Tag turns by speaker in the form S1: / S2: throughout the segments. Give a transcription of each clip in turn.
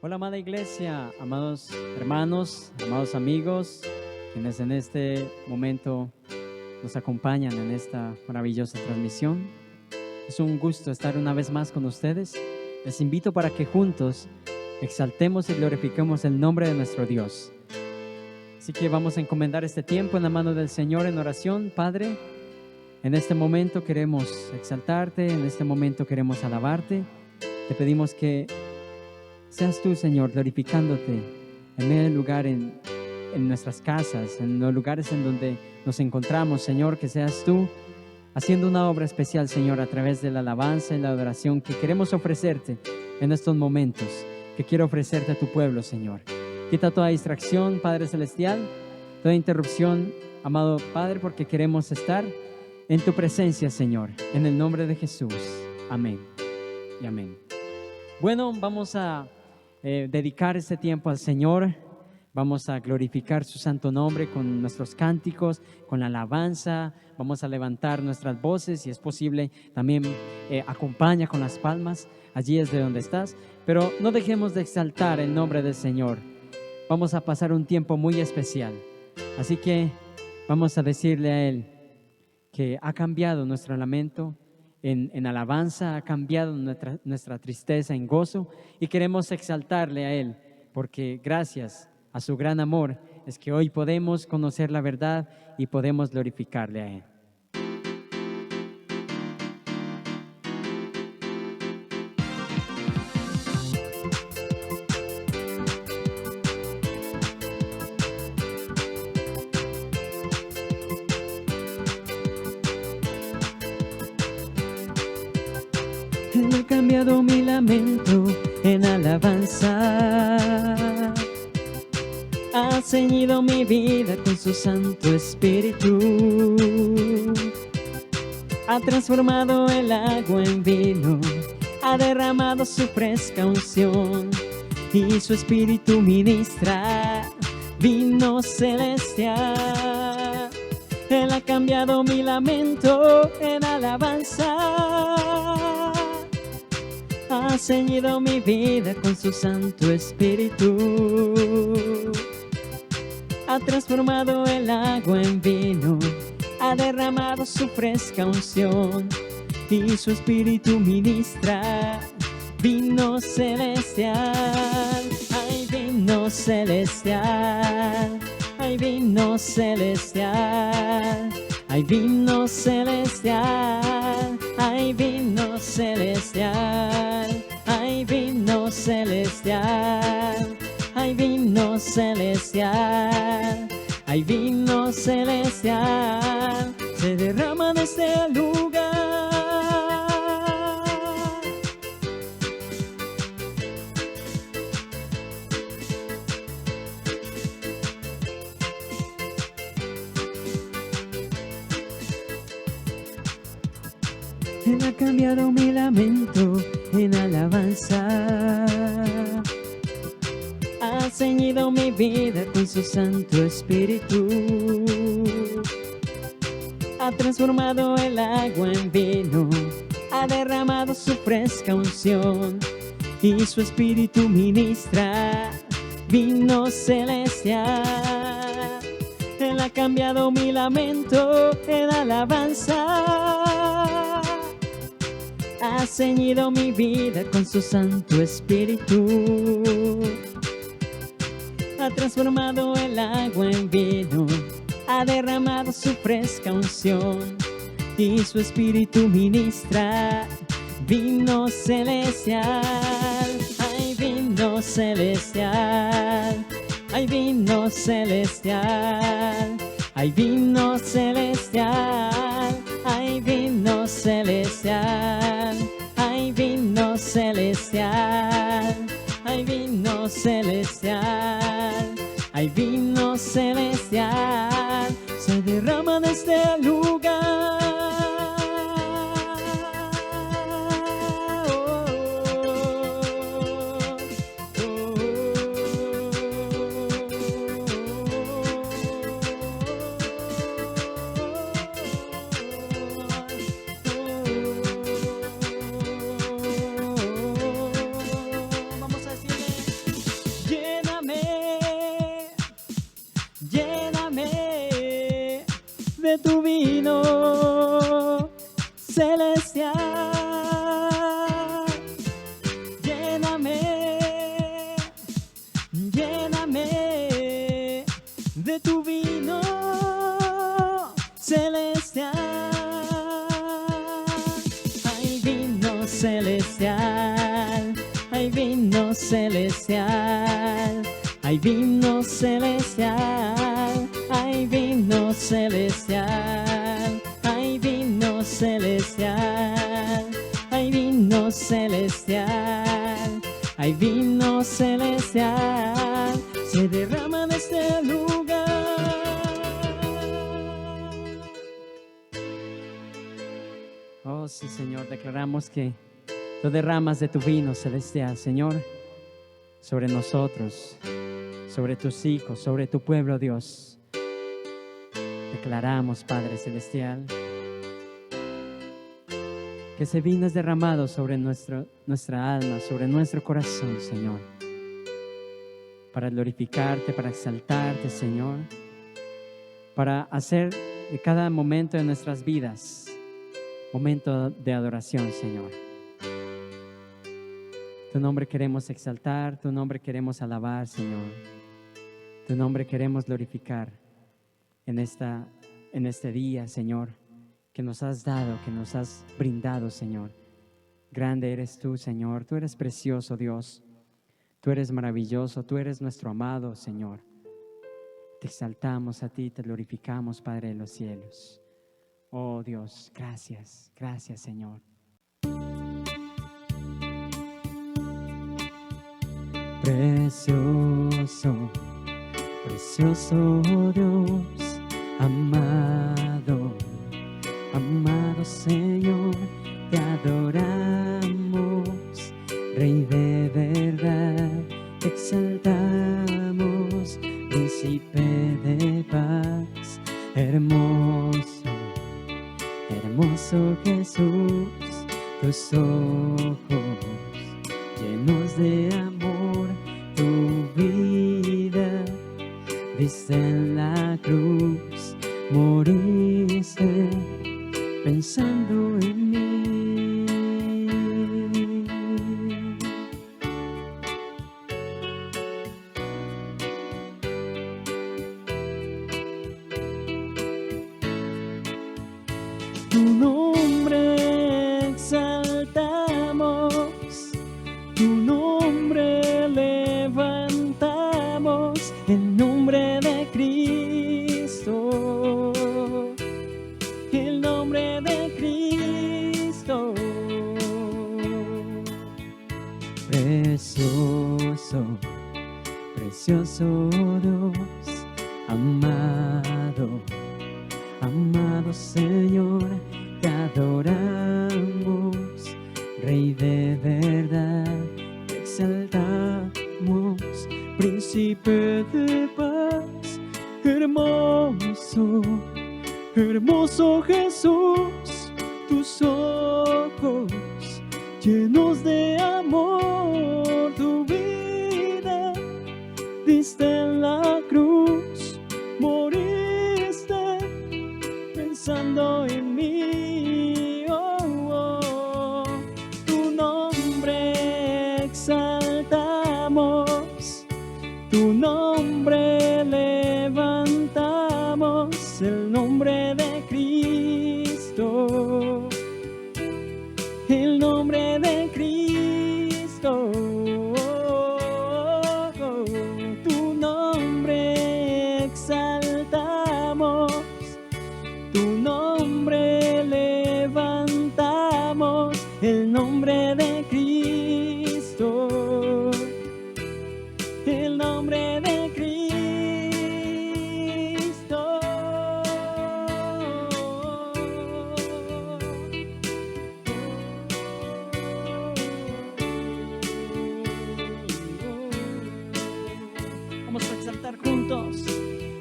S1: Hola, amada iglesia, amados hermanos, amados amigos, quienes en este momento nos acompañan en esta maravillosa transmisión. Es un gusto estar una vez más con ustedes. Les invito para que juntos exaltemos y glorifiquemos el nombre de nuestro Dios. Así que vamos a encomendar este tiempo en la mano del Señor en oración. Padre, en este momento queremos exaltarte, en este momento queremos alabarte. Te pedimos que seas tú, Señor, glorificándote en el lugar, en nuestras casas, en los lugares en donde nos encontramos, Señor, que seas tú haciendo una obra especial, Señor, a través de la alabanza y la adoración que queremos ofrecerte en estos momentos, que quiero ofrecerte a tu pueblo, Señor. Quita toda distracción, Padre Celestial, toda interrupción, amado Padre, porque queremos estar en tu presencia, Señor, en el nombre de Jesús. Amén y amén. Bueno, vamos a dedicar este tiempo al Señor. Vamos a glorificar su santo nombre con nuestros cánticos, con la alabanza. Vamos a levantar nuestras voces, si es posible, también acompaña con las palmas. Allí es de donde estás. Pero no dejemos de exaltar el nombre del Señor. Vamos a pasar un tiempo muy especial. Así que vamos a decirle a Él que ha cambiado nuestro lamento en alabanza, ha cambiado nuestra tristeza en gozo, y queremos exaltarle a Él, porque gracias a su gran amor es que hoy podemos conocer la verdad y podemos glorificarle a Él. Él ha cambiado mi lamento en alabanza, ha ceñido mi vida con su Santo Espíritu, ha transformado el agua en vino, ha derramado su fresca unción y su Espíritu ministra vino celestial. Él ha cambiado mi lamento en alabanza, ha ceñido mi vida con su Santo Espíritu, ha transformado el agua en vino, ha derramado su fresca unción y su Espíritu ministra vino celestial. Ay, vino celestial, ay, vino celestial, ay, vino celestial, ay, vino celestial, ay, vino celestial, ay, vino celestial, ay, vino celestial, se derrama en este lugar. Él ha cambiado mi lamento en alabanza, ha ceñido mi vida con su Santo Espíritu, ha transformado el agua en vino, ha derramado su fresca unción y su Espíritu ministra vino celestial. Él ha cambiado mi lamento en alabanza, ha ceñido mi vida con su Santo Espíritu, ha transformado el agua en vino, ha derramado su fresca unción y su Espíritu ministra vino celestial. Ay, vino celestial, ay, vino celestial, ay, vino celestial, ay, vino celestial, ay, vino celestial, ay, vino celestial, ay, vino celestial, se derrama en este lugar. vino celestial. Lléname, lléname de tu vino celestial. Hay vino celestial, hay vino celestial, hay vino celestial, hay vino celestial, hay vino celestial, hay vino celestial, hay vino celestial, se derrama en este lugar. Oh sí, Señor, declaramos que tú derramas de tu vino celestial, Señor, sobre nosotros, sobre tus hijos, sobre tu pueblo, Dios. Declaramos, Padre Celestial, que ese vino es derramado sobre nuestra alma, sobre nuestro corazón, Señor, para glorificarte, para exaltarte, Señor, para hacer de cada momento de nuestras vidas momento de adoración, Señor. Tu nombre queremos exaltar, tu nombre queremos alabar, Señor. Tu nombre queremos glorificar en este día, Señor, que nos has dado, que nos has brindado, Señor. Grande eres tú, Señor. Tú eres precioso, Dios. Tú eres maravilloso. Tú eres nuestro amado, Señor. Te exaltamos a ti, te glorificamos, Padre de los cielos. Oh Dios, gracias, gracias, Señor. Precioso, precioso Dios, amado, amado Señor, te adoramos, Rey de verdad, te exaltamos, Príncipe de paz, hermoso, hermoso Jesús, tus ojos llenos de amor, tu vida diste en la cruz, moriste pensando en mí. Tu nombre exaltamos, tu nombre levantamos, el nombre de Cristo, el nombre de Cristo. Precioso, precioso Dios, amado, amado Señor, te adoramos, Rey de verdad, te exaltamos, Príncipe de paz, hermoso, hermoso Jesús, tus ojos llenos de amor, tu vida diste en la cruz, moriste pensando en mí. Oh, oh. Tu nombre exaltamos, tu nombre levantamos, el nombre de Cristo, el nombre de Cristo. Tu nombre exaltamos, tu nombre levantamos, el nombre de Cristo, el nombre de Cristo. Vamos a exaltar juntos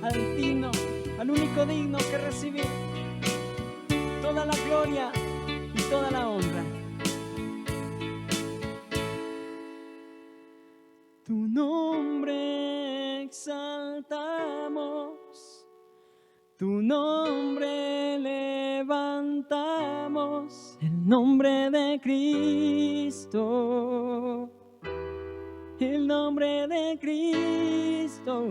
S1: al digno, al único digno que recibe toda la gloria y toda la honra. Tu nombre exaltamos, tu nombre el nombre de Cristo, el nombre de Cristo.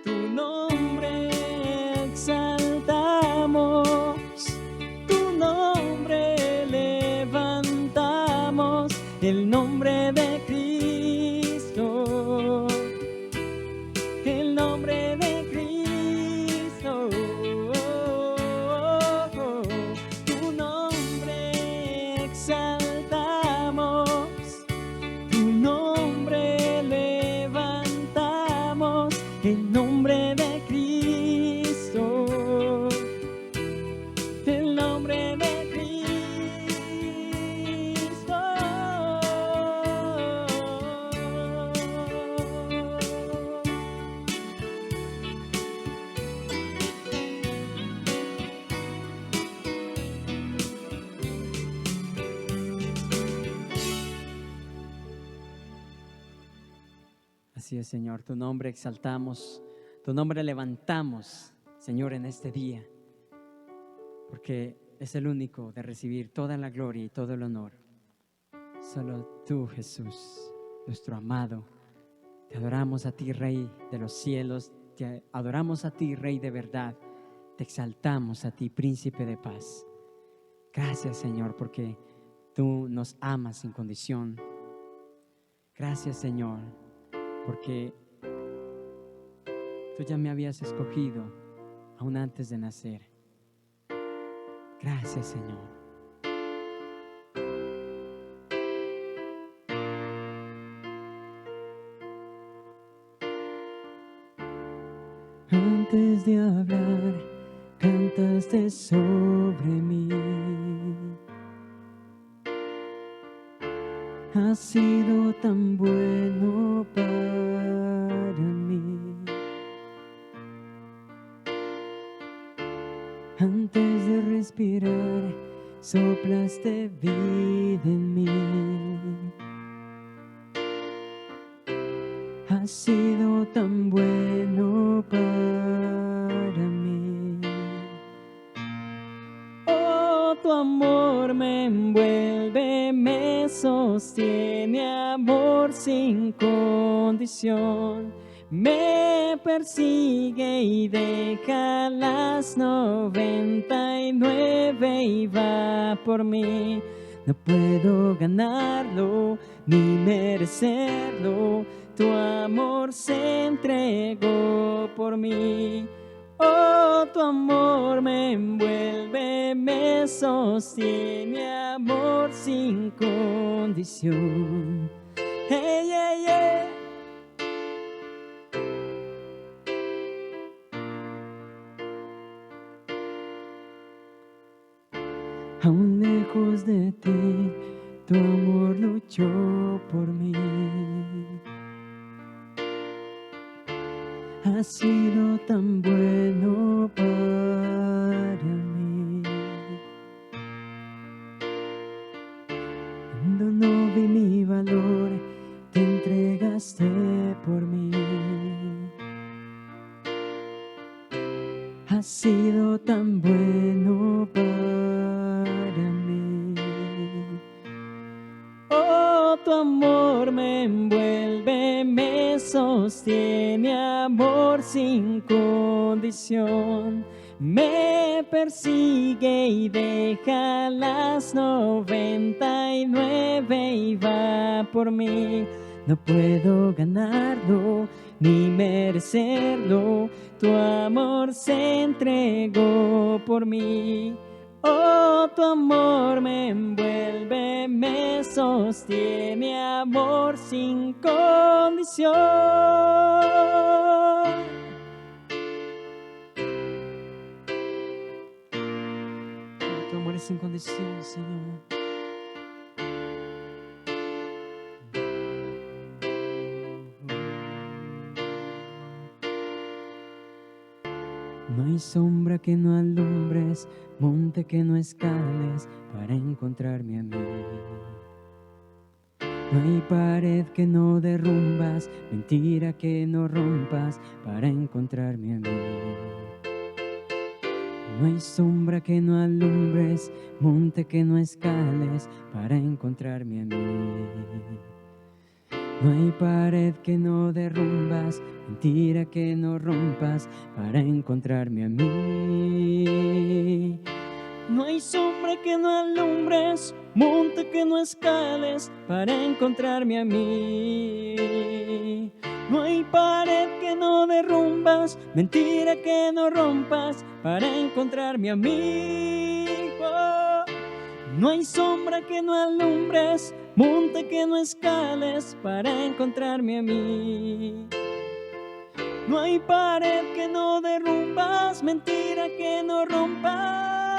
S1: Tu nombre exaltamos, tu nombre levantamos, el nombre de Cristo, el nombre de Cristo. Tu nombre exaltamos, tu nombre levantamos, el nombre de Cristo, el nombre de Cristo. Así es, Señor, tu nombre exaltamos, tu nombre levantamos, Señor, en este día, porque es el único de recibir toda la gloria y todo el honor. Solo tú, Jesús, nuestro amado. Te adoramos a ti, Rey de los cielos, te adoramos a ti, Rey de verdad, te exaltamos a ti, Príncipe de paz. Gracias, Señor, porque tú nos amas sin condición. Gracias, Señor, porque tú ya me habías escogido aún antes de nacer. Gracias, Señor. Antes de hablar, cantaste sobre mí. Has sido tan bueno para mí. Antes de respirar, soplaste vida en mí. Has sido tan bueno para mí. Oh, tu amor me envuelve, me sostiene, amor sin condición. Me persigue y deja las 99 y va por mí. No puedo ganarlo ni merecerlo, tu amor se entregó por mí. Oh, tu amor me envuelve, me sostiene, amor sin condición. Hey, hey, hey. Aún lejos de ti, tu amor luchó por mí. Has sido tan bueno para mí. Cuando no vi mi valor, te entregaste por mí. Has sido tan bueno para mí. Oh, tu amor me envuelve, me sostiene, amor sin condición. Me persigue y deja las 99 y va por mí. No puedo ganarlo ni merecerlo, tu amor se entregó por mí. Oh, tu amor me envuelve, me sostiene, amor sin condición. Oh, tu amor es sin condición, Señor. No hay sombra que no alumbres, monte que no escales para encontrarme a mí. No hay pared que no derrumbas, mentira que no rompas para encontrarme a mí. No hay sombra que no alumbres, monte que no escales para encontrarme a mí. No hay pared que no derrumbas, mentira que no rompas para encontrarme a mí. No hay sombra que no alumbres, monte que no escales para encontrarme a mí. No hay pared que no derrumbas, mentira que no rompas para encontrarme a mí. Oh. No hay sombra que no alumbres, monte que no escales para encontrarme a mí. No hay pared que no derrumbas, mentira que no rompas.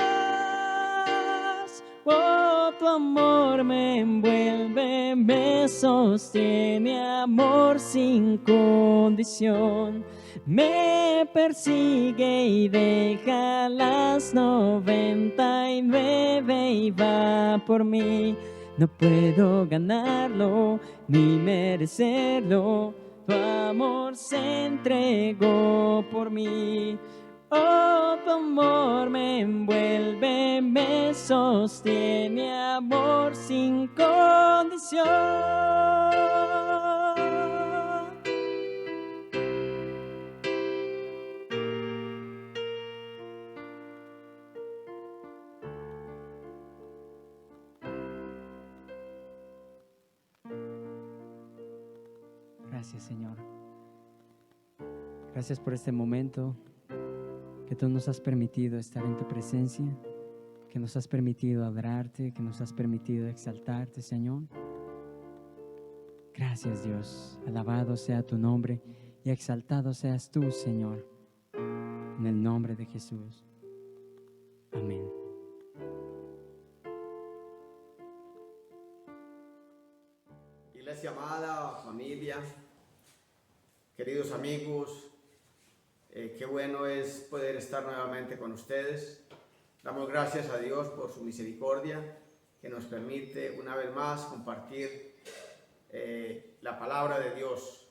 S1: Oh, tu amor me envuelve, me sostiene, amor sin condición. Me persigue y deja las 99 y va por mí. No puedo ganarlo ni merecerlo. Tu amor se entregó por mí. Oh, tu amor me envuelve, me sostiene, amor sin condición. Gracias, Señor. Gracias por este momento que tú nos has permitido estar en tu presencia, que nos has permitido adorarte, que nos has permitido exaltarte, Señor. Gracias, Dios. Alabado sea tu nombre y exaltado seas tú, Señor. En el nombre de Jesús. Amén.
S2: Iglesia amada, familia, queridos amigos, qué bueno es poder estar nuevamente con ustedes. Damos gracias a Dios por su misericordia que nos permite una vez más compartir la palabra de Dios.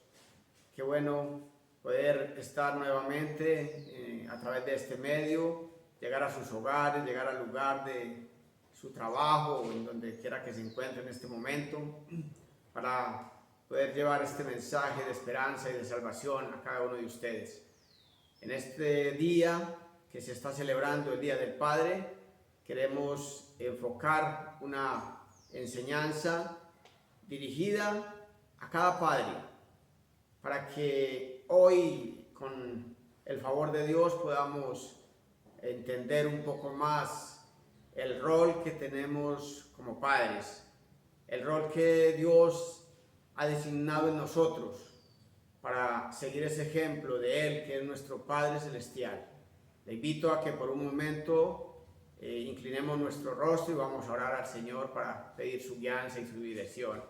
S2: Qué bueno poder estar nuevamente a través de este medio, llegar a sus hogares, llegar al lugar de su trabajo o en donde quiera que se encuentre en este momento, para poder llevar este mensaje de esperanza y de salvación a cada uno de ustedes. En este día que se está celebrando el Día del Padre, queremos enfocar una enseñanza dirigida a cada padre, para que hoy, con el favor de Dios, podamos entender un poco más el rol que tenemos como padres, el rol que Dios ha designado en nosotros para seguir ese ejemplo de Él, que es nuestro Padre Celestial. Le invito a que por un momento inclinemos nuestro rostro y vamos a orar al Señor para pedir su guianza y su dirección.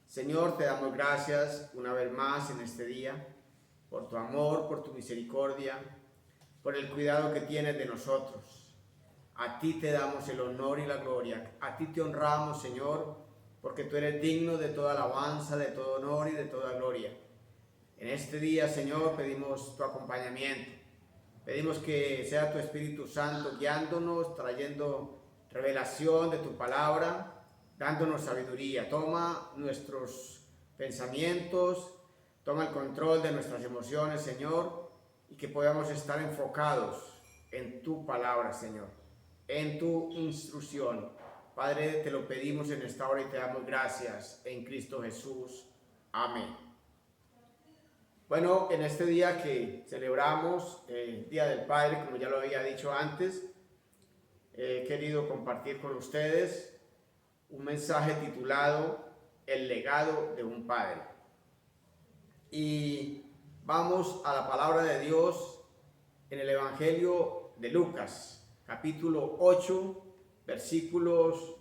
S2: Señor, te damos gracias una vez más en este día, por tu amor, por tu misericordia, por el cuidado que tienes de nosotros. A ti te damos el honor y la gloria, a ti te honramos, Señor, porque tú eres digno de toda alabanza, de todo honor y de toda gloria. En este día, Señor, pedimos tu acompañamiento. Pedimos que sea tu Espíritu Santo guiándonos, trayendo revelación de tu palabra, dándonos sabiduría. Toma nuestros pensamientos, toma el control de nuestras emociones, Señor, y que podamos estar enfocados en tu palabra, Señor, en tu instrucción. Padre, te lo pedimos en esta hora y te damos gracias en Cristo Jesús. Amén. Bueno, en este día que celebramos el Día del Padre, como ya lo había dicho antes, he querido compartir con ustedes un mensaje titulado El legado de un padre. Y vamos a la palabra de Dios en el Evangelio de Lucas, capítulo 8, versículos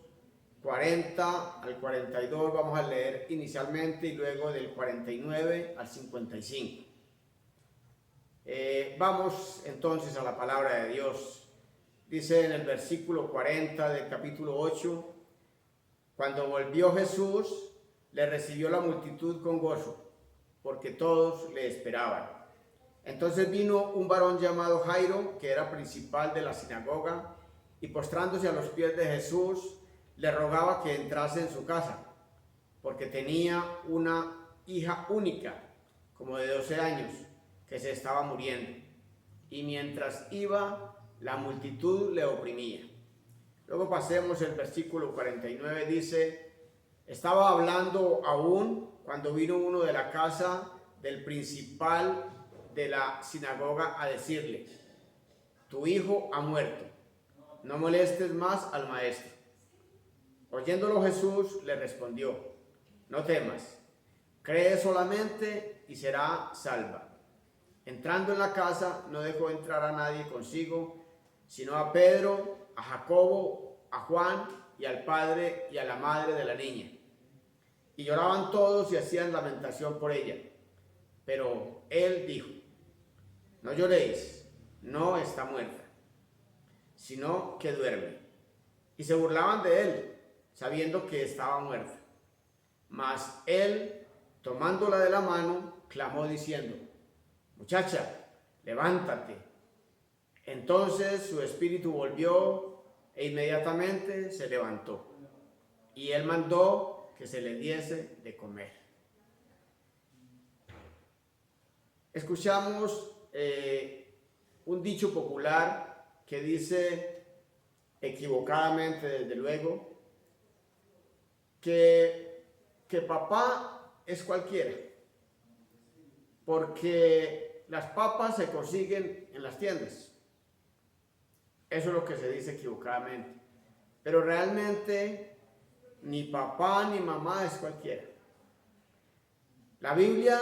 S2: 40 al 42 vamos a leer inicialmente y luego del 49 al 55. Vamos entonces a la palabra de Dios. Dice en el versículo 40 del capítulo 8, cuando volvió Jesús, le recibió la multitud con gozo, porque todos le esperaban. Entonces vino un varón llamado Jairo, que era principal de la sinagoga, y postrándose a los pies de Jesús, le rogaba que entrase en su casa, porque tenía una hija única, como de 12 años, que se estaba muriendo. Y mientras iba, la multitud le oprimía. Luego pasemos el versículo 49, dice: estaba hablando aún cuando vino uno de la casa del principal de la sinagoga a decirle: tu hijo ha muerto, no molestes más al maestro. Oyéndolo Jesús le respondió: no temas, cree solamente y será salva. Entrando en la casa no dejó entrar a nadie consigo, sino a Pedro, a Jacobo, a Juan y al padre y a la madre de la niña. Y lloraban todos y hacían lamentación por ella. Pero él dijo: no lloréis, no está muerta, sino que duerme. Y se burlaban de él, sabiendo que estaba muerta. Mas él, tomándola de la mano, clamó diciendo: muchacha, levántate. Entonces su espíritu volvió e inmediatamente se levantó. Y él mandó que se le diese de comer. Escuchamos un dicho popular que dice, equivocadamente desde luego, que papá es cualquiera, porque las papas se consiguen en las tiendas. Eso es lo que se dice equivocadamente. Pero realmente ni papá ni mamá es cualquiera. La Biblia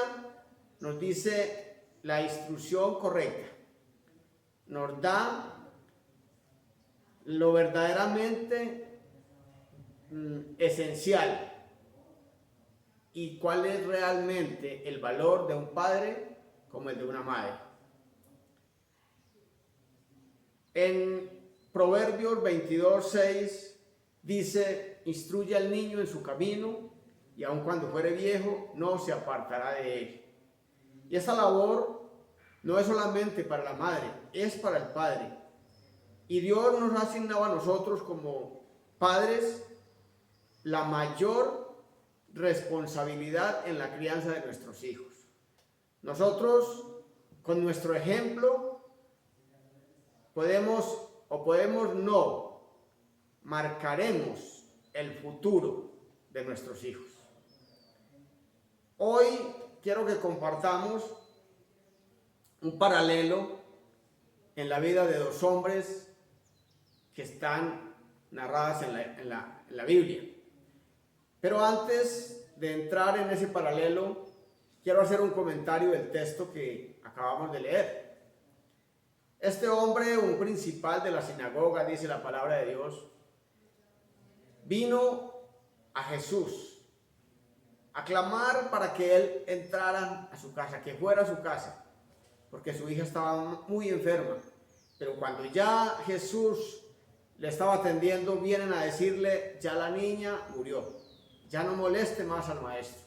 S2: nos dice la instrucción correcta. Nos da lo verdaderamente esencial y cuál es realmente el valor de un padre como el de una madre. En Proverbios 22:6 dice: instruye al niño en su camino y aun cuando fuere viejo no se apartará de él. Y esta labor no es solamente para la madre, es para el padre. Y Dios nos ha asignado a nosotros como padres la mayor responsabilidad en la crianza de nuestros hijos. Nosotros, con nuestro ejemplo, podemos no, marcaremos el futuro de nuestros hijos. Hoy quiero que compartamos un paralelo en la vida de dos hombres que están narradas en la Biblia. Pero antes de entrar en ese paralelo, quiero hacer un comentario del texto que acabamos de leer. Este hombre, un principal de la sinagoga, dice la palabra de Dios, vino a Jesús a clamar para que él entrara a su casa, que fuera a su casa, porque su hija estaba muy enferma. Pero cuando ya Jesús le estaba atendiendo, vienen a decirle: ya la niña murió, ya no moleste más al maestro.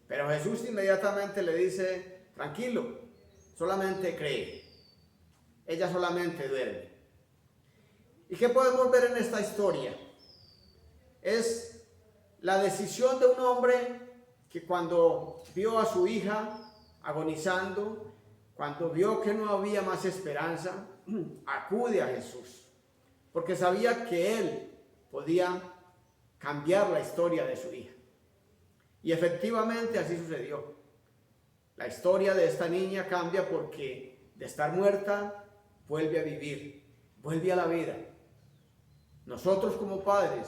S2: Pero Jesús inmediatamente le dice: tranquilo, solamente cree, ella solamente duerme. ¿Y qué podemos ver en esta historia? Es la decisión de un hombre que cuando vio a su hija agonizando, cuando vio que no había más esperanza, acude a Jesús, porque sabía que él podía cambiar la historia de su hija. Y efectivamente así sucedió. La historia de esta niña cambia porque de estar muerta vuelve a vivir, vuelve a la vida. Nosotros como padres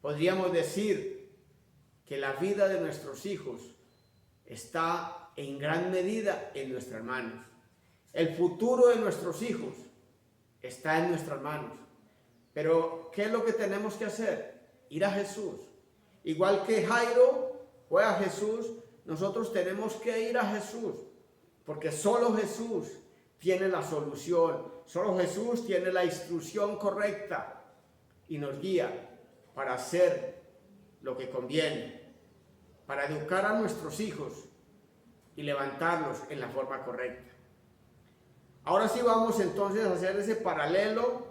S2: podríamos decir que la vida de nuestros hijos está en gran medida en nuestras manos. El futuro de nuestros hijos está en nuestras manos. Pero ¿qué es lo que tenemos que hacer? Ir a Jesús. Igual que Jairo fue a Jesús, nosotros tenemos que ir a Jesús, porque solo Jesús tiene la solución, solo Jesús tiene la instrucción correcta y nos guía para hacer lo que conviene, para educar a nuestros hijos y levantarlos en la forma correcta. Ahora sí vamos entonces a hacer ese paralelo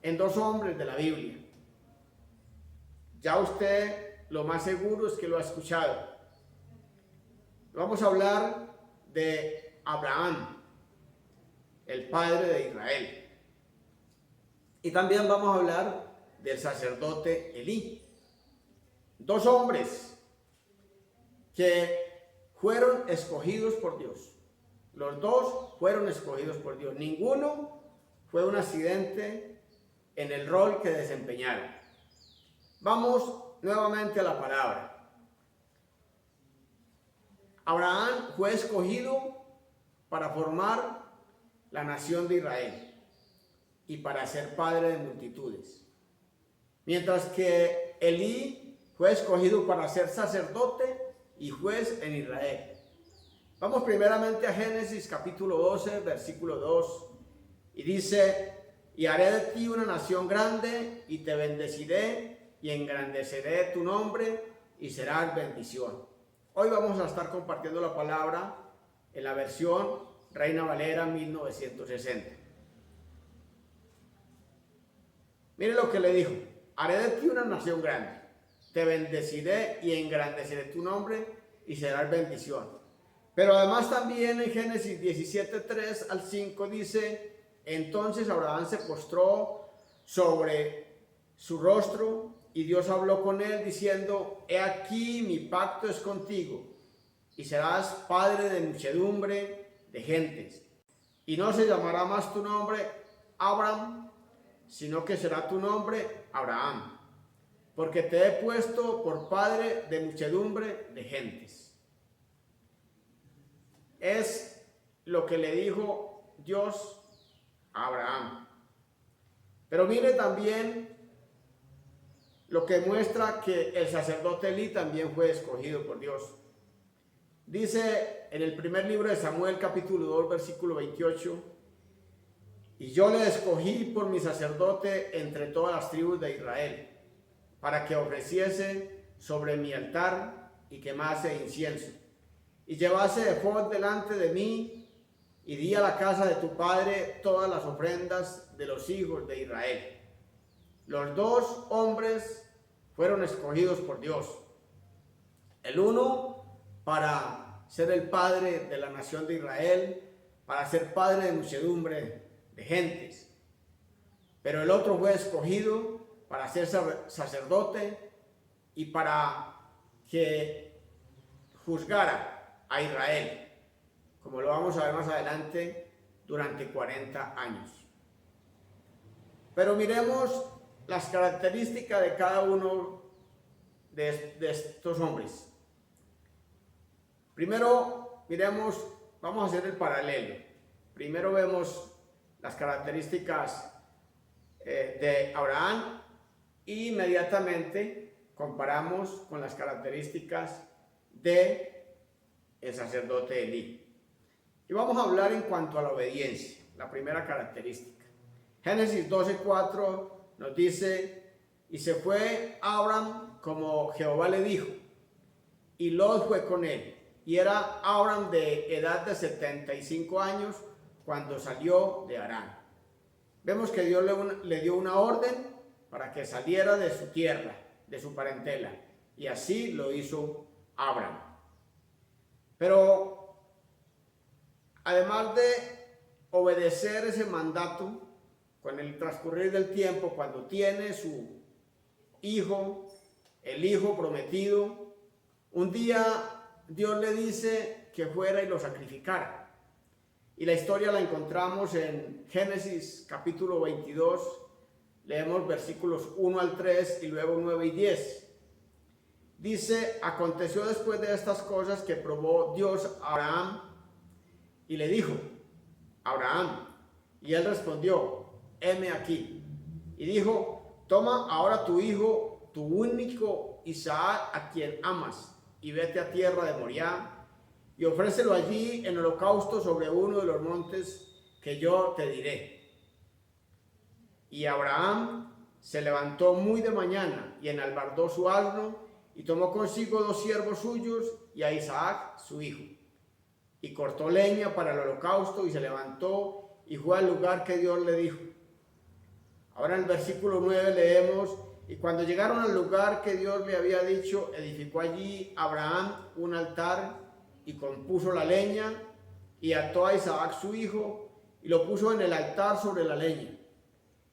S2: en dos hombres de la Biblia. Ya usted lo más seguro es que lo ha escuchado. Vamos a hablar de Abraham, el padre de Israel. Y también vamos a hablar del sacerdote Elí. Dos hombres que fueron escogidos por Dios. Los dos fueron escogidos por Dios. Ninguno fue un accidente en el rol que desempeñaron. Vamos nuevamente a la palabra. Abraham fue escogido para formar la nación de Israel y para ser padre de multitudes. Mientras que Elí fue escogido para ser sacerdote y juez en Israel. Vamos primeramente a Génesis capítulo 12, versículo 2, y dice: y haré de ti una nación grande, y te bendeciré, y engrandeceré tu nombre, y serás bendición. Hoy vamos a estar compartiendo la palabra en la versión Reina Valera 1960. Mire lo que le dijo: haré de ti una nación grande, te bendeciré y engrandeceré tu nombre, y serás bendición. Pero además también en Génesis 17, 3 al 5 dice: entonces Abraham se postró sobre su rostro, y Dios habló con él diciendo: he aquí mi pacto es contigo, y serás padre de muchedumbre de gentes. Y no se llamará más tu nombre Abraham, sino que será tu nombre Abraham, porque te he puesto por padre de muchedumbre de gentes. Es lo que le dijo Dios a Abraham. Pero mire también lo que muestra que el sacerdote Elí también fue escogido por Dios. Dice en el primer libro de Samuel, capítulo 2, versículo 28: y yo le escogí por mi sacerdote entre todas las tribus de Israel, para que ofreciese sobre mi altar y quemase incienso, y llevase efod delante de mí, y di a la casa de tu padre todas las ofrendas de los hijos de Israel. Los dos hombres fueron escogidos por Dios. El uno para ser el padre de la nación de Israel, para ser padre de muchedumbre de gentes. Pero el otro fue escogido para ser sacerdote y para que juzgara a Israel, como lo vamos a ver más adelante, durante 40 años. Pero miremos las características de cada uno de estos hombres. Primero, miremos, vamos a hacer el paralelo. Primero vemos las características de Abraham e inmediatamente comparamos con las características de el sacerdote Elí. Y vamos a hablar en cuanto a la obediencia, la primera característica. Génesis 12:4 nos dice: y se fue Abraham como Jehová le dijo, y Lot fue con él. Y era Abraham de edad de 75 años cuando salió de Harán. Vemos que Dios le dio una orden para que saliera de su tierra, de su parentela, y así lo hizo Abraham. Pero además de obedecer ese mandato, con el transcurrir del tiempo, cuando tiene su hijo, el hijo prometido, un día Dios le dice que fuera y lo sacrificara. Y la historia la encontramos en Génesis capítulo 22, leemos versículos 1 al 3 y luego 9 y 10. Dice: aconteció después de estas cosas que probó Dios a Abraham y le dijo: Abraham. Y él respondió: heme aquí. Y dijo: toma ahora tu hijo, tu único Isaac, a quien amas, y vete a tierra de Moriah, y ofrécelo allí en holocausto sobre uno de los montes que yo te diré. Y Abraham se levantó muy de mañana y enalbardó su asno, y tomó consigo 2 siervos suyos y a Isaac su hijo. y cortó leña para el holocausto y se levantó y fue al lugar que Dios le dijo. Ahora en el versículo 9 leemos: y cuando llegaron al lugar que Dios le había dicho, edificó allí Abraham un altar y compuso la leña y ató a Isaac su hijo y lo puso en el altar sobre la leña.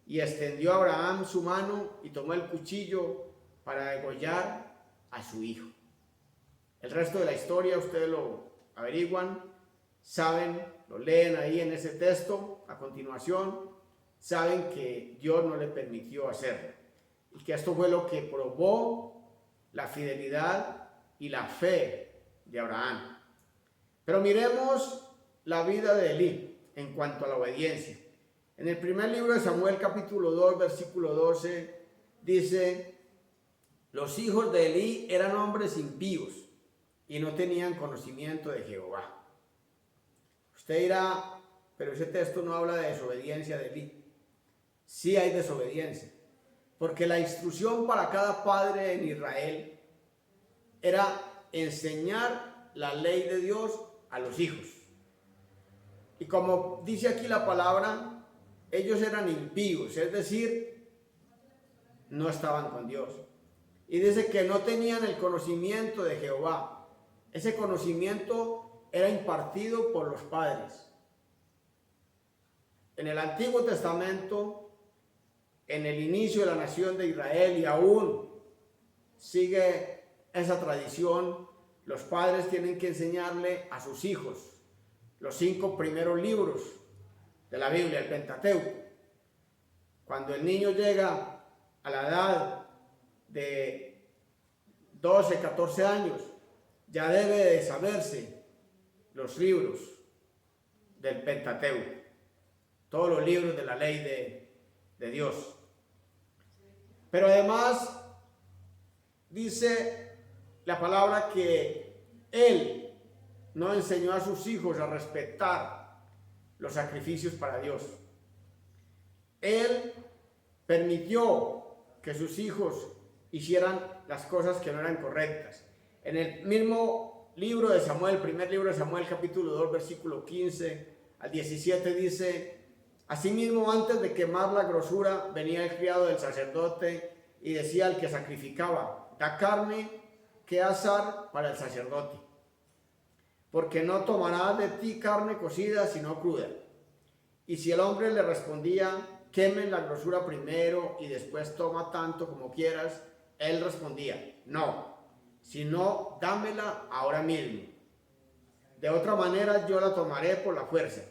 S2: Y extendió Abraham su mano y tomó el cuchillo para degollar a su hijo. El resto de la historia ustedes lo averiguan, saben, lo leen ahí en ese texto a continuación, saben que Dios no le permitió hacerlo y que esto fue lo que probó la fidelidad y la fe de Abraham. Pero miremos la vida de Elí en cuanto a la obediencia. En el primer libro de Samuel, capítulo 2, versículo 12, dice: los hijos de Elí eran hombres impíos y no tenían conocimiento de Jehová. Usted dirá, pero ese texto no habla de desobediencia de Elí. Sí hay desobediencia, porque la instrucción para cada padre en Israel era enseñar la ley de Dios a los hijos. Y como dice aquí la palabra, ellos eran impíos, es decir, no estaban con Dios. Y dice que no tenían el conocimiento de Jehová. Ese conocimiento era impartido por los padres. En el Antiguo Testamento, en el inicio de la nación de Israel, y aún sigue esa tradición, los padres tienen que enseñarle a sus hijos los 5 primeros libros de la Biblia, el Pentateuco. Cuando el niño llega a la edad de 12, 14 años, ya debe de saberse los libros del Pentateuco, todos los libros de la ley de Dios. Pero además dice la palabra que él no enseñó a sus hijos a respetar los sacrificios para Dios. Él permitió que sus hijos hicieran las cosas que no eran correctas. En el mismo libro de Samuel, primer libro de Samuel, capítulo 2, versículo 15 al 17, dice: asimismo, antes de quemar la grosura, venía el criado del sacerdote y decía al que sacrificaba: da carne que asar para el sacerdote, porque no tomará de ti carne cocida, sino cruda. Y si el hombre le respondía: quemen la grosura primero y después toma tanto como quieras, él respondía: no, sino dámela ahora mismo. De otra manera yo la tomaré por la fuerza.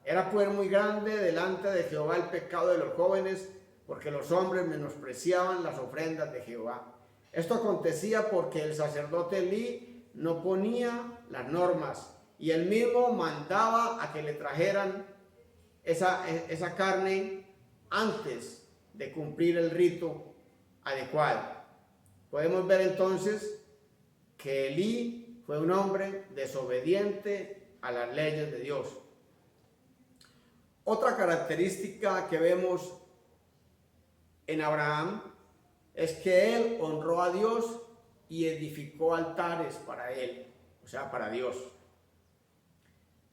S2: Era pues muy grande delante de Jehová el pecado de los jóvenes, porque los hombres menospreciaban las ofrendas de Jehová. Esto acontecía porque el sacerdote Elí no ponía las normas, y él mismo mandaba a que le trajeran esa carne antes de cumplir el rito adecuado. Podemos ver entonces que Elí fue un hombre desobediente a las leyes de Dios. Otra característica que vemos en Abraham es que él honró a Dios y edificó altares para él, o sea, para Dios.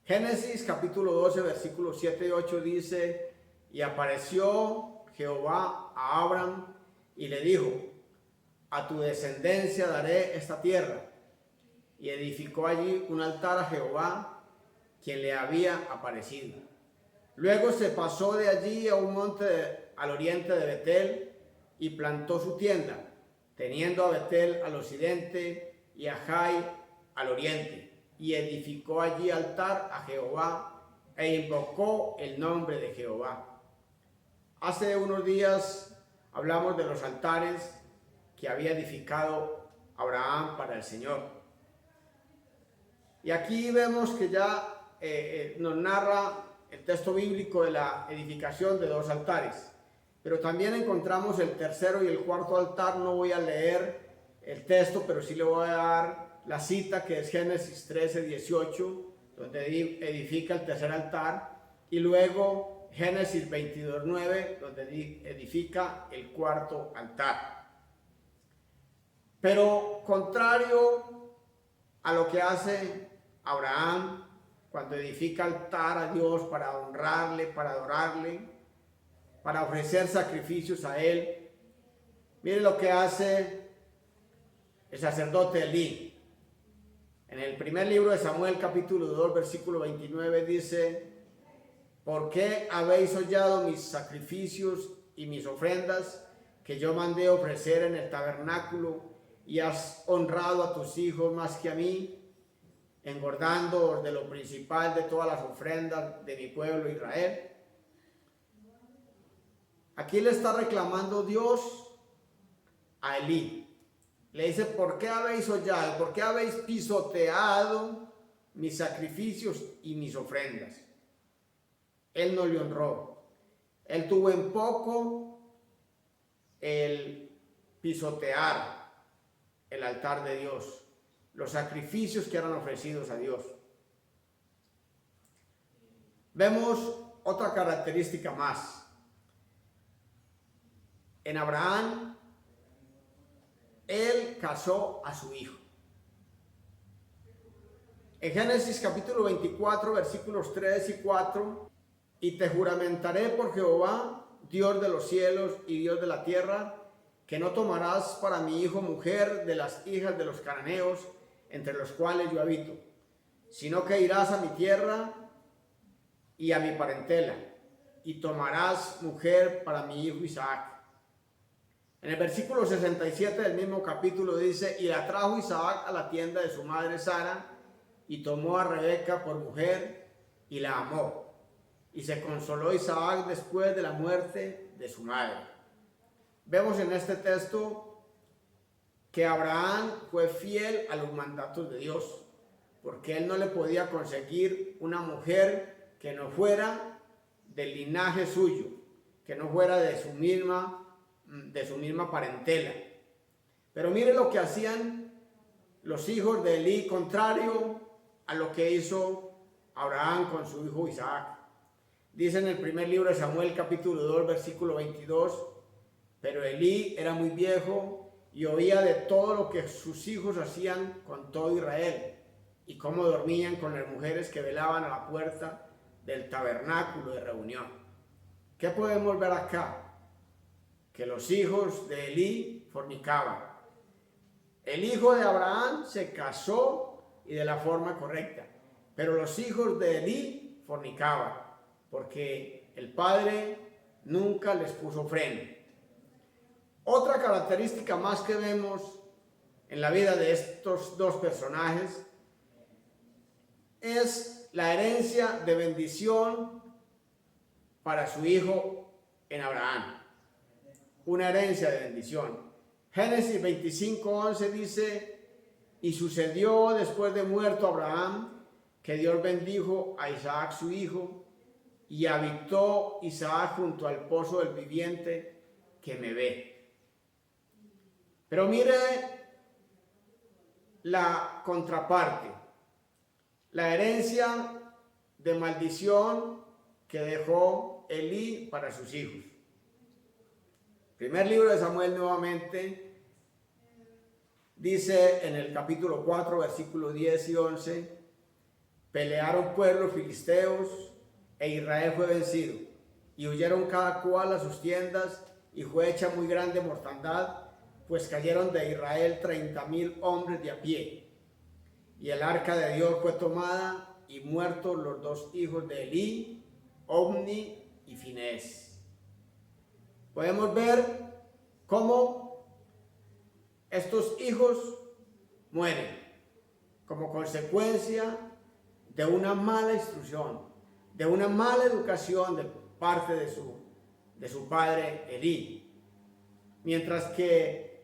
S2: Génesis capítulo 12, versículos 7 y 8 dice: y apareció Jehová a Abraham y le dijo: a tu descendencia daré esta tierra. Y edificó allí un altar a Jehová, quien le había aparecido. Luego se pasó de allí a un monte al oriente de Betel y plantó su tienda, teniendo a Betel al occidente y a Jai al oriente. Y edificó allí altar a Jehová e invocó el nombre de Jehová. Hace unos días hablamos de los altares que había edificado Abraham para el Señor. Y aquí vemos que ya nos narra el texto bíblico de la edificación de 2 altares. Pero también encontramos el tercero y el cuarto altar. No voy a leer el texto, pero sí le voy a dar la cita, que es Génesis 13, 18, donde edifica el tercer altar, y luego Génesis 22, 9, donde edifica el cuarto altar. Pero contrario a lo que hace Abraham, cuando edifica altar a Dios para honrarle, para adorarle, para ofrecer sacrificios a Él. Mire lo que hace el sacerdote Elí. En el primer libro de Samuel, capítulo 2, versículo 29, dice: ¿por qué habéis hollado mis sacrificios y mis ofrendas que yo mandé ofrecer en el tabernáculo, y has honrado a tus hijos más que a mí, engordando de lo principal de todas las ofrendas de mi pueblo Israel? Aquí le está reclamando Dios a Elí. Le dice: ¿por qué habéis hollado? ¿Por qué habéis pisoteado mis sacrificios y mis ofrendas? Él no le honró. Él tuvo en poco el pisotear el altar de Dios, los sacrificios que eran ofrecidos a Dios. Vemos otra característica más. En Abraham, él casó a su hijo. En Génesis capítulo 24, versículos 3 y 4, y te juramentaré por Jehová, Dios de los cielos y Dios de la tierra, que no tomarás para mi hijo mujer de las hijas de los cananeos, entre los cuales yo habito, sino que irás a mi tierra y a mi parentela, y tomarás mujer para mi hijo Isaac. En el versículo 67 del mismo capítulo dice: y la trajo Isaac a la tienda de su madre Sara, y tomó a Rebeca por mujer, y la amó. Y se consoló Isaac después de la muerte de su madre. Vemos en este texto que Abraham fue fiel a los mandatos de Dios, porque él no le podía conseguir una mujer que no fuera del linaje suyo, que no fuera de su misma parentela. Pero mire lo que hacían los hijos de Elí, contrario a lo que hizo Abraham con su hijo Isaac. Dice en el primer libro de Samuel, capítulo 2, versículo 22: pero Elí era muy viejo y oía de todo lo que sus hijos hacían con todo Israel, y cómo dormían con las mujeres que velaban a la puerta del tabernáculo de reunión. ¿Qué podemos ver acá? Que los hijos de Elí fornicaban. El hijo de Abraham se casó y de la forma correcta, pero los hijos de Elí fornicaban, porque el padre nunca les puso freno. Otra característica más que vemos en la vida de estos dos personajes es la herencia de bendición para su hijo en Abraham. Una herencia de bendición. Génesis 25:11 dice: y sucedió después de muerto Abraham, que Dios bendijo a Isaac su hijo, y habitó Isaac junto al pozo del viviente que me ve. Pero mire la contraparte, la herencia de maldición que dejó Elí para sus hijos. Primer libro de Samuel nuevamente dice en el capítulo 4, versículos 10 y 11: pelearon pueblos filisteos e Israel fue vencido, y huyeron cada cual a sus tiendas, y fue hecha muy grande mortandad, pues cayeron de Israel 30,000 hombres de a pie. Y el arca de Dios fue tomada, y muertos los dos hijos de Elí, Ofni y Finés. Podemos ver cómo estos hijos mueren como consecuencia de una mala instrucción, de una mala educación de parte de su padre Elí. Mientras que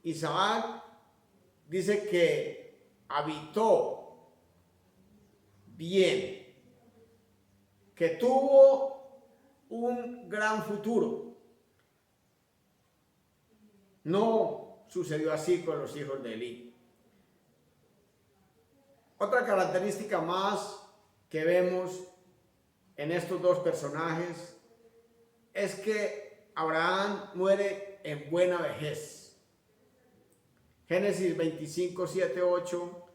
S2: Isaac dice que habitó bien, que tuvo un gran futuro. No sucedió así con los hijos de Elí. Otra característica más que vemos en estos dos personajes es que Abraham muere en buena vejez. Génesis 25, 7, 8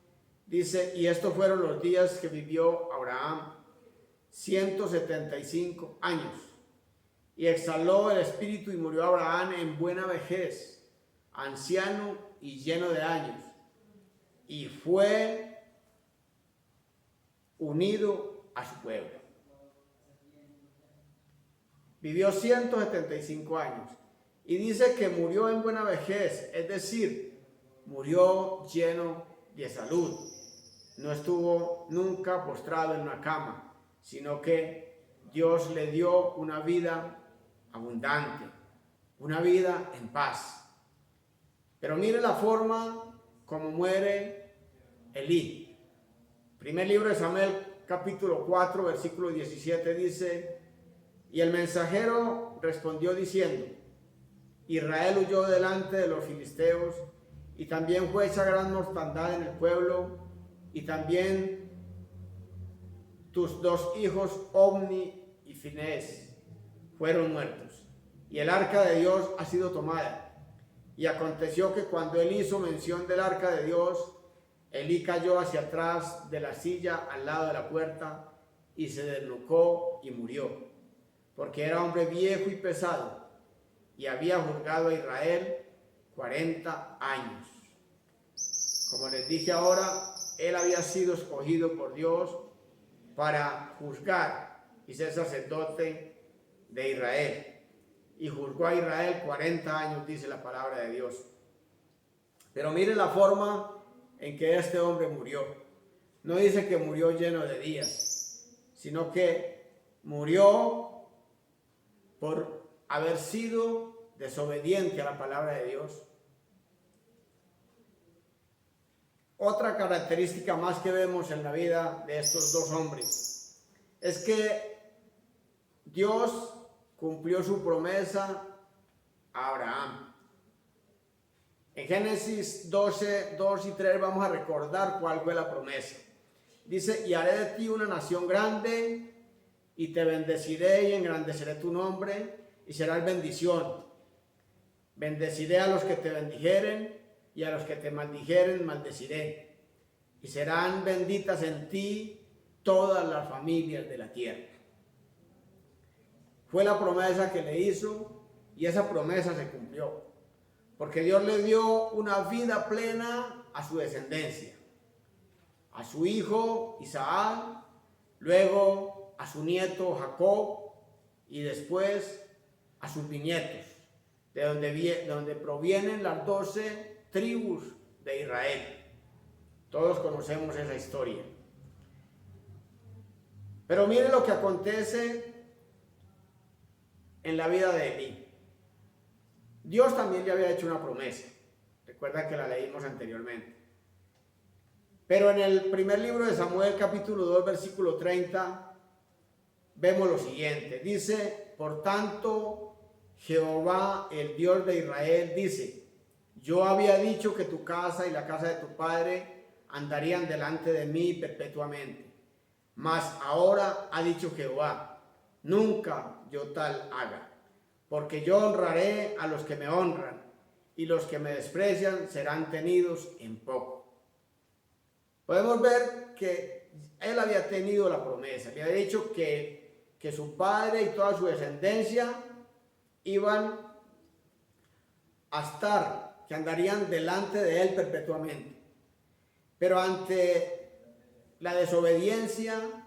S2: Dice, y estos fueron los días que vivió Abraham, 175 años. Y exhaló el espíritu y murió Abraham en buena vejez, anciano y lleno de años. Y fue unido a su pueblo. Vivió 175 años. Y dice que murió en buena vejez, es decir, murió lleno de salud. No estuvo nunca postrado en una cama, sino que Dios le dio una vida abundante, una vida en paz. Pero mire la forma como muere Elí. Primer libro de Samuel, capítulo 4, versículo 17 dice, y el mensajero respondió diciendo, Israel huyó delante de los filisteos, y también fue hecha gran mortandad en el pueblo, y también tus dos hijos, Ofni y Finés, fueron muertos, y el arca de Dios ha sido tomada. Y aconteció que cuando él hizo mención del arca de Dios, Elí cayó hacia atrás de la silla al lado de la puerta, y se desnucó y murió, porque era hombre viejo y pesado, y había juzgado a Israel 40 años. Como les dije ahora, él había sido escogido por Dios para juzgar y ser sacerdote de Israel. Y juzgó a Israel 40 años, dice la palabra de Dios. Pero mire la forma en que este hombre murió. No dice que murió lleno de días, sino que murió por haber sido desobediente a la palabra de Dios. Otra característica más que vemos en la vida de estos dos hombres es que Dios cumplió su promesa a Abraham. En Génesis 12, 2 y 3 vamos a recordar cuál fue la promesa. Dice, y haré de ti una nación grande, y te bendeciré y engrandeceré tu nombre, y serás bendición. Bendeciré a los que te bendijeren, y a los que te maldijeren maldeciré. Y serán benditas en ti todas las familias de la tierra. Fue la promesa que le hizo, y esa promesa se cumplió, porque Dios le dio una vida plena a su descendencia, a su hijo Isaac, luego a su nieto Jacob, y después a sus bisnietos, de donde provienen las 12 tribus de Israel. Todos conocemos esa historia. Pero mire lo que acontece en la vida de Elí. Dios también le había hecho una promesa. Recuerda que la leímos anteriormente. Pero en el primer libro de Samuel, capítulo 2, versículo 30, vemos lo siguiente. Dice, por tanto, Jehová, el Dios de Israel, dice, yo había dicho que tu casa y la casa de tu padre andarían delante de mí perpetuamente. Mas ahora ha dicho Jehová, nunca yo tal haga, porque yo honraré a los que me honran, y los que me desprecian serán tenidos en poco. Podemos ver que él había tenido la promesa, le había dicho que su padre y toda su descendencia iban a estar, que andarían delante de él perpetuamente. Pero ante la desobediencia,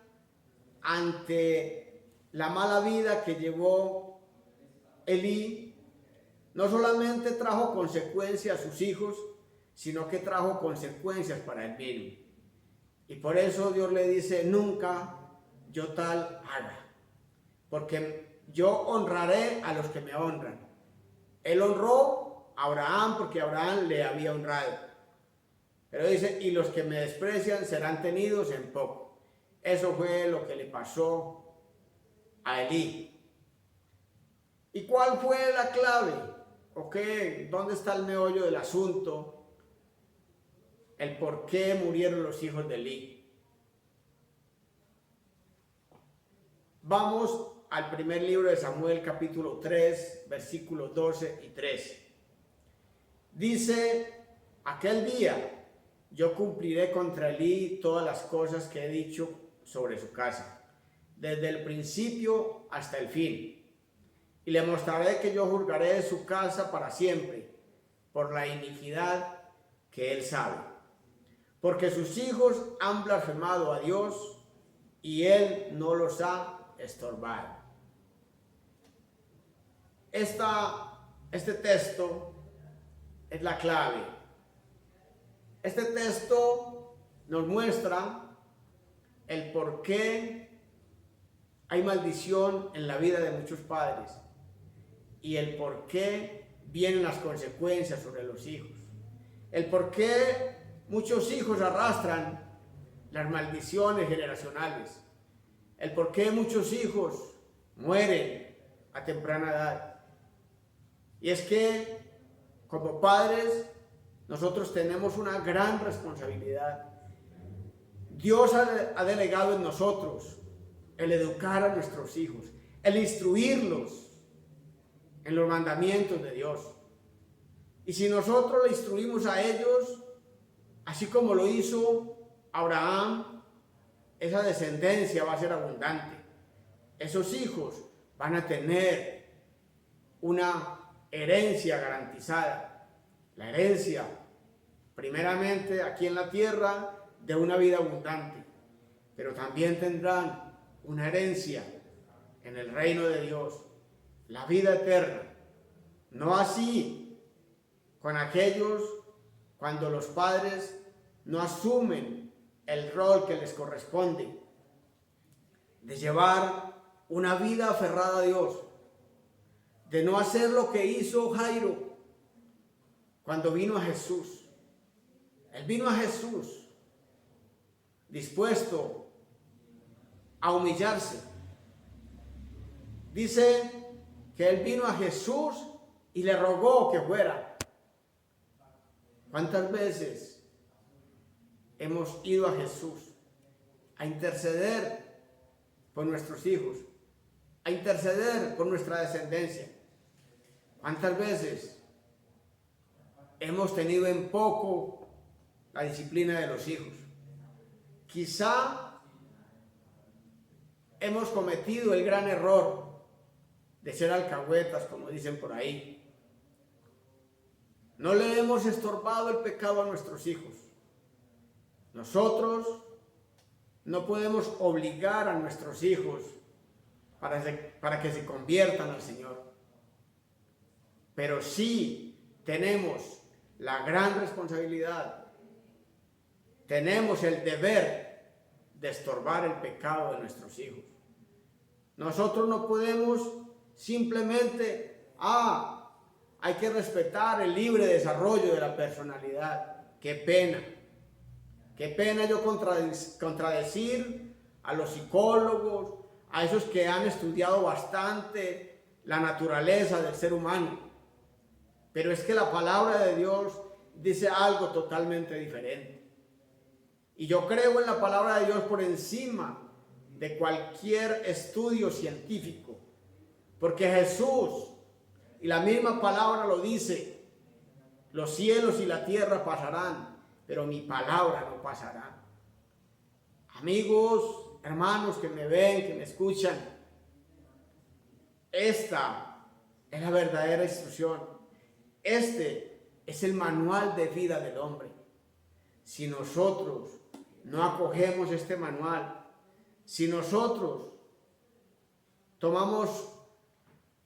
S2: ante la mala vida que llevó Elí, no solamente trajo consecuencias a sus hijos, sino que trajo consecuencias para él mismo. Y por eso Dios le dice, nunca yo tal haga, porque yo honraré a los que me honran. Él honró a Abraham porque Abraham le había honrado. Pero dice, y los que me desprecian serán tenidos en poco. Eso fue lo que le pasó a Elí. ¿Y cuál fue la clave? ¿O qué? ¿Dónde está el meollo del asunto? El por qué murieron los hijos de Elí. Vamos al primer libro de Samuel, capítulo 3, versículos 12 y 13. Dice, aquel día yo cumpliré contra Elí todas las cosas que he dicho sobre su casa, desde el principio hasta el fin. Y le mostraré que yo juzgaré de su casa para siempre, por la iniquidad que él sabe. Porque sus hijos han blasfemado a Dios y él no los ha estorbado. Este texto es la clave. Este texto nos muestra el por qué hay maldición en la vida de muchos padres y el por qué vienen las consecuencias sobre los hijos. El por qué muchos hijos arrastran las maldiciones generacionales. El por qué muchos hijos mueren a temprana edad. Y es que como padres nosotros tenemos una gran responsabilidad. Dios ha delegado en nosotros el educar a nuestros hijos, el instruirlos en los mandamientos de Dios. Y si nosotros le instruimos a ellos, así como lo hizo Abraham, esa descendencia va a ser abundante. Esos hijos van a tener una herencia garantizada. La herencia, primeramente aquí en la tierra, de una vida abundante, pero también tendrán una herencia en el reino de Dios, la vida eterna. No así con aquellos cuando los padres no asumen el rol que les corresponde de llevar una vida aferrada a Dios, de no hacer lo que hizo Jairo cuando vino a Jesús. Él vino a Jesús dispuesto a humillarse. Dice que él vino a Jesús y le rogó que fuera. ¿Cuántas veces hemos ido a Jesús a interceder por nuestros hijos, a interceder por nuestra descendencia? ¿Cuántas veces hemos tenido en poco la disciplina de los hijos? Quizá hemos cometido el gran error de ser alcahuetas, como dicen por ahí. No le hemos estorbado el pecado a nuestros hijos. Nosotros no podemos obligar a nuestros hijos para que se conviertan al Señor. Pero sí tenemos la gran responsabilidad, tenemos el deber de estorbar el pecado de nuestros hijos. Nosotros no podemos simplemente, hay que respetar el libre desarrollo de la personalidad. Qué pena yo contradecir a los psicólogos, a esos que han estudiado bastante la naturaleza del ser humano. Pero es que la palabra de Dios dice algo totalmente diferente. Y yo creo en la palabra de Dios por encima de cualquier estudio científico. Porque Jesús, y la misma palabra lo dice, los cielos y la tierra pasarán, pero mi palabra no pasará. Amigos, hermanos que me ven, que me escuchan, esta es la verdadera instrucción. Este es el manual de vida del hombre. Si nosotros no acogemos este manual, si nosotros tomamos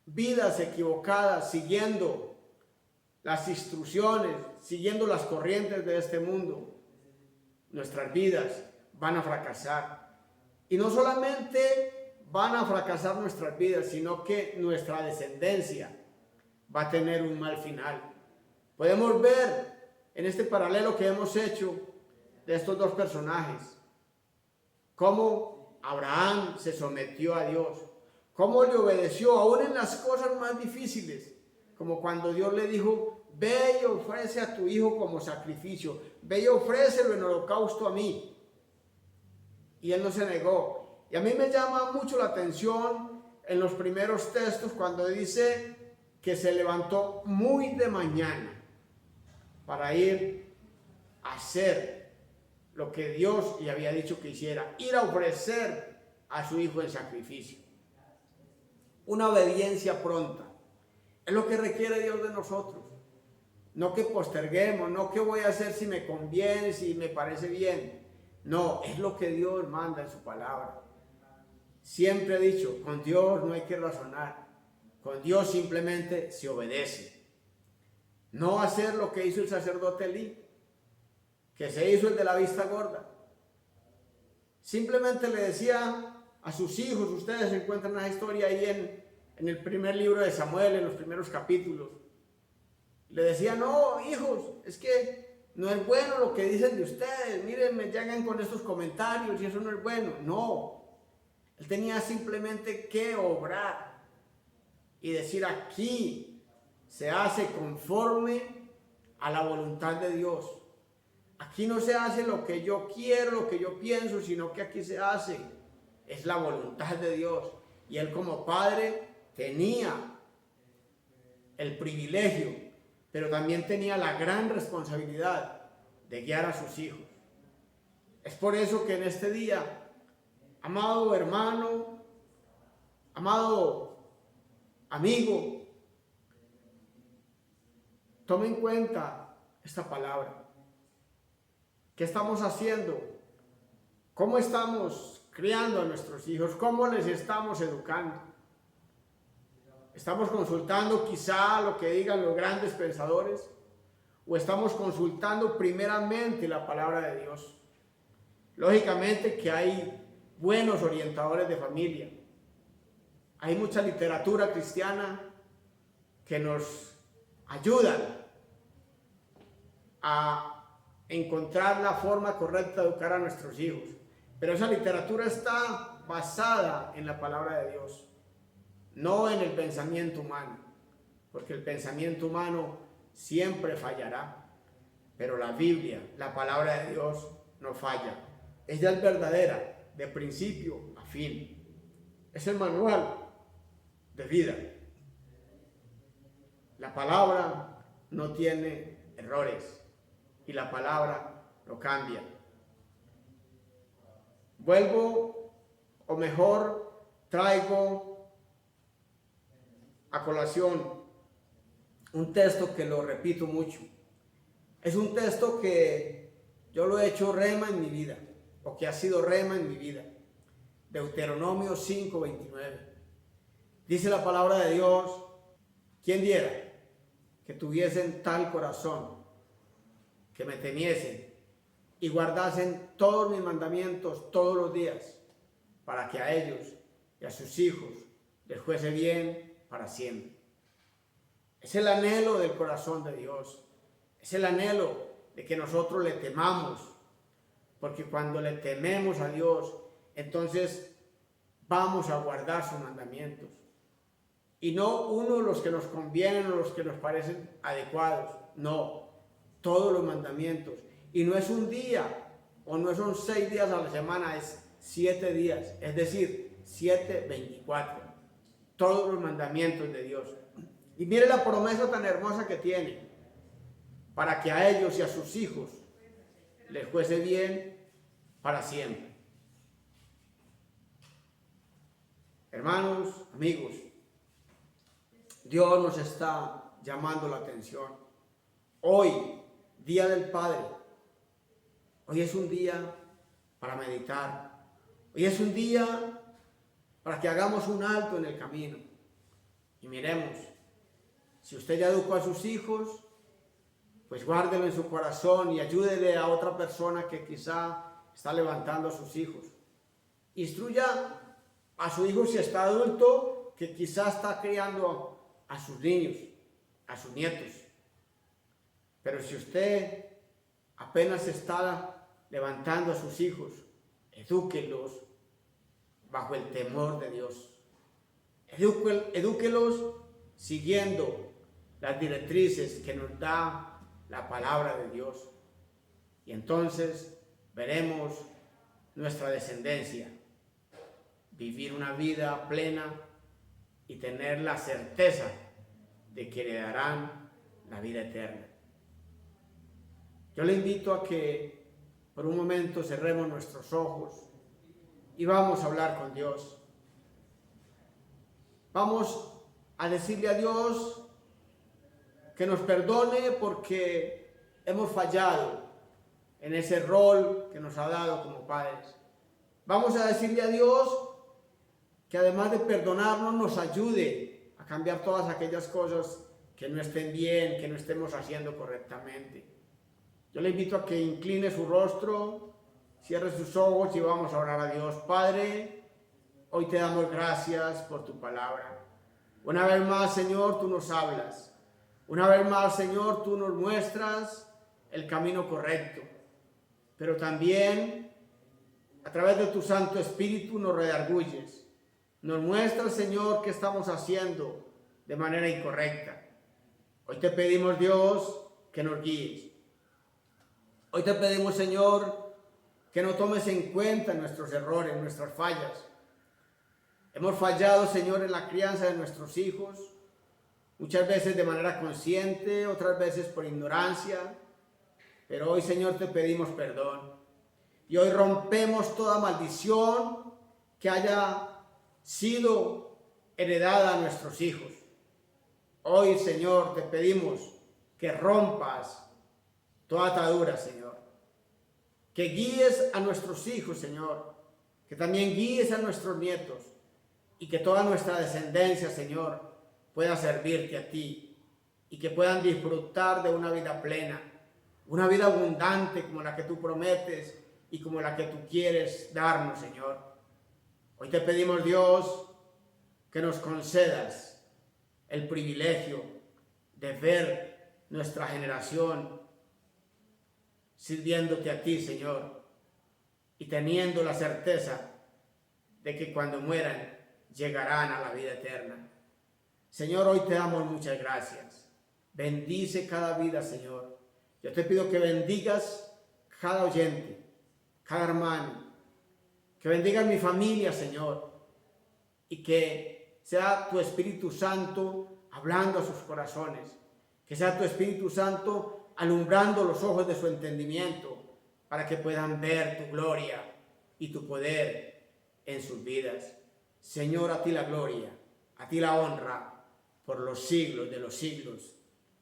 S2: vidas equivocadas siguiendo las instrucciones, siguiendo las corrientes de este mundo, nuestras vidas van a fracasar. Y no solamente van a fracasar nuestras vidas, sino que nuestra descendencia va a tener un mal final. Podemos ver en este paralelo que hemos hecho de estos dos personajes, cómo Abraham se sometió a Dios, cómo le obedeció aún en las cosas más difíciles, como cuando Dios le dijo: ve y ofrece a tu hijo como sacrificio, ve y ofrécelo en holocausto a mí. Y él no se negó. Y a mí me llama mucho la atención en los primeros textos cuando dice que se levantó muy de mañana para ir hacer lo que Dios le había dicho que hiciera, ir a ofrecer a su hijo en sacrificio. Una obediencia pronta. Es lo que requiere Dios de nosotros. No que posterguemos, no que voy a hacer si me conviene, si me parece bien. No, es lo que Dios manda en su palabra. Siempre he dicho, con Dios no hay que razonar. Con Dios simplemente se obedece. No hacer lo que hizo el sacerdote Elí, que se hizo el de la vista gorda. Simplemente le decía a sus hijos, ustedes encuentran una historia ahí en el primer libro de Samuel, en los primeros capítulos. Le decía, no, hijos, es que no es bueno lo que dicen de ustedes. Miren, me llegan con estos comentarios y eso no es bueno. No, él tenía simplemente que obrar y decir, aquí se hace conforme a la voluntad de Dios. Aquí no se hace lo que yo quiero, lo que yo pienso, sino que aquí se hace, es la voluntad de Dios. Y él como padre tenía el privilegio, pero también tenía la gran responsabilidad de guiar a sus hijos. Es por eso que en este día, amado hermano, amado amigo, tome en cuenta esta palabra. ¿Qué estamos haciendo? ¿Cómo estamos criando a nuestros hijos? ¿Cómo les estamos educando? ¿Estamos consultando quizá lo que digan los grandes pensadores? ¿O estamos consultando primeramente la palabra de Dios? Lógicamente que hay buenos orientadores de familia. Hay mucha literatura cristiana que nos ayudan a encontrar la forma correcta de educar a nuestros hijos. Pero esa literatura está basada en la palabra de Dios, no en el pensamiento humano, porque el pensamiento humano siempre fallará, pero la Biblia, la palabra de Dios, no falla. Ella es verdadera, de principio a fin. Es el manual de vida. La palabra no tiene errores y la palabra no cambia. Vuelvo, o mejor, traigo a colación un texto que lo repito mucho. Es un texto que yo lo he hecho rema en mi vida, o que ha sido rema en mi vida. Deuteronomio 5:29. Dice la palabra de Dios, ¿quién diera que tuviesen tal corazón, que me temiesen y guardasen todos mis mandamientos todos los días, para que a ellos y a sus hijos les fuese bien para siempre? Es el anhelo del corazón de Dios. Es el anhelo de que nosotros le temamos, porque cuando le tememos a Dios, entonces vamos a guardar sus mandamientos. Y no uno de los que nos convienen o los que nos parecen adecuados, no, todos los mandamientos. Y no es un día, o no son 6 días a la semana, es 7 días, es decir, 7:24. Todos los mandamientos de Dios. Y mire la promesa tan hermosa que tiene, para que a ellos y a sus hijos les fuese bien para siempre. Hermanos, amigos, Dios nos está llamando la atención. Hoy, Día del Padre, hoy es un día para meditar. Hoy es un día para que hagamos un alto en el camino y miremos. Si usted ya educó a sus hijos, pues guárdelo en su corazón y ayúdele a otra persona que quizá está levantando a sus hijos. Instruya a su hijo si está adulto, que quizá está criando a sus niños, a sus nietos. Pero si usted apenas está levantando a sus hijos, edúquelos bajo el temor de Dios. Edúquelos siguiendo las directrices que nos da la palabra de Dios. Y entonces veremos nuestra descendencia vivir una vida plena y tener la certeza de que le darán la vida eterna. Yo le invito a que por un momento cerremos nuestros ojos y vamos a hablar con Dios. Vamos a decirle a Dios que nos perdone porque hemos fallado en ese rol que nos ha dado como padres. Vamos a decirle a Dios que además de perdonarnos, nos ayude a cambiar todas aquellas cosas que no estén bien, que no estemos haciendo correctamente. Yo le invito a que incline su rostro, cierre sus ojos y vamos a orar a Dios. Padre, hoy te damos gracias por tu palabra. Una vez más, Señor, tú nos hablas. Una vez más, Señor, tú nos muestras el camino correcto. Pero también, a través de tu Santo Espíritu, nos redarguyes. Nos muestras, Señor, qué estamos haciendo de manera incorrecta. Hoy te pedimos, Dios, que nos guíes. Hoy te pedimos, Señor, que no tomes en cuenta nuestros errores, nuestras fallas. Hemos fallado, Señor, en la crianza de nuestros hijos, muchas veces de manera consciente, otras veces por ignorancia, pero hoy, Señor, te pedimos perdón. Y hoy rompemos toda maldición que haya sido heredada a nuestros hijos. Hoy, Señor, te pedimos que rompas toda atadura, Señor. Que guíes a nuestros hijos, Señor. Que también guíes a nuestros nietos. Y que toda nuestra descendencia, Señor, pueda servirte a ti. Y que puedan disfrutar de una vida plena. Una vida abundante como la que tú prometes y como la que tú quieres darnos, Señor. Hoy te pedimos, Dios, que nos concedas el privilegio de ver nuestra generación sirviéndote a ti, Señor, y teniendo la certeza de que cuando mueran llegarán a la vida eterna. Señor, hoy te damos muchas gracias. Bendice cada vida, Señor. Yo te pido que bendigas cada oyente, cada hermano, que bendigas mi familia, Señor, y que sea tu Espíritu Santo hablando a sus corazones, que sea tu Espíritu Santo alumbrando los ojos de su entendimiento para que puedan ver tu gloria y tu poder en sus vidas. Señor, a ti la gloria, a ti la honra por los siglos de los siglos.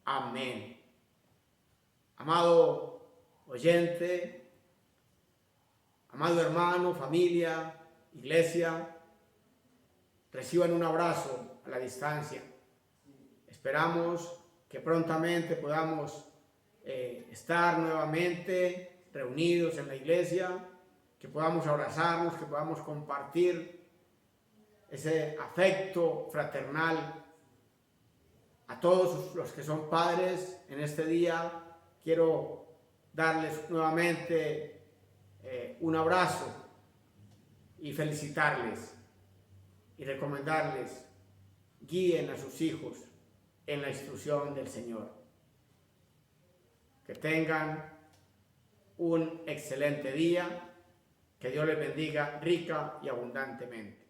S2: Amén. Amado oyente, amado hermano, familia, iglesia, reciban un abrazo a la distancia. Esperamos que prontamente podamos estar nuevamente reunidos en la iglesia, que podamos abrazarnos, que podamos compartir ese afecto fraternal. A todos los que son padres en este día, quiero darles nuevamente un abrazo y felicitarles y recomendarles, guíen a sus hijos en la instrucción del Señor. Que tengan un excelente día, que Dios les bendiga rica y abundantemente.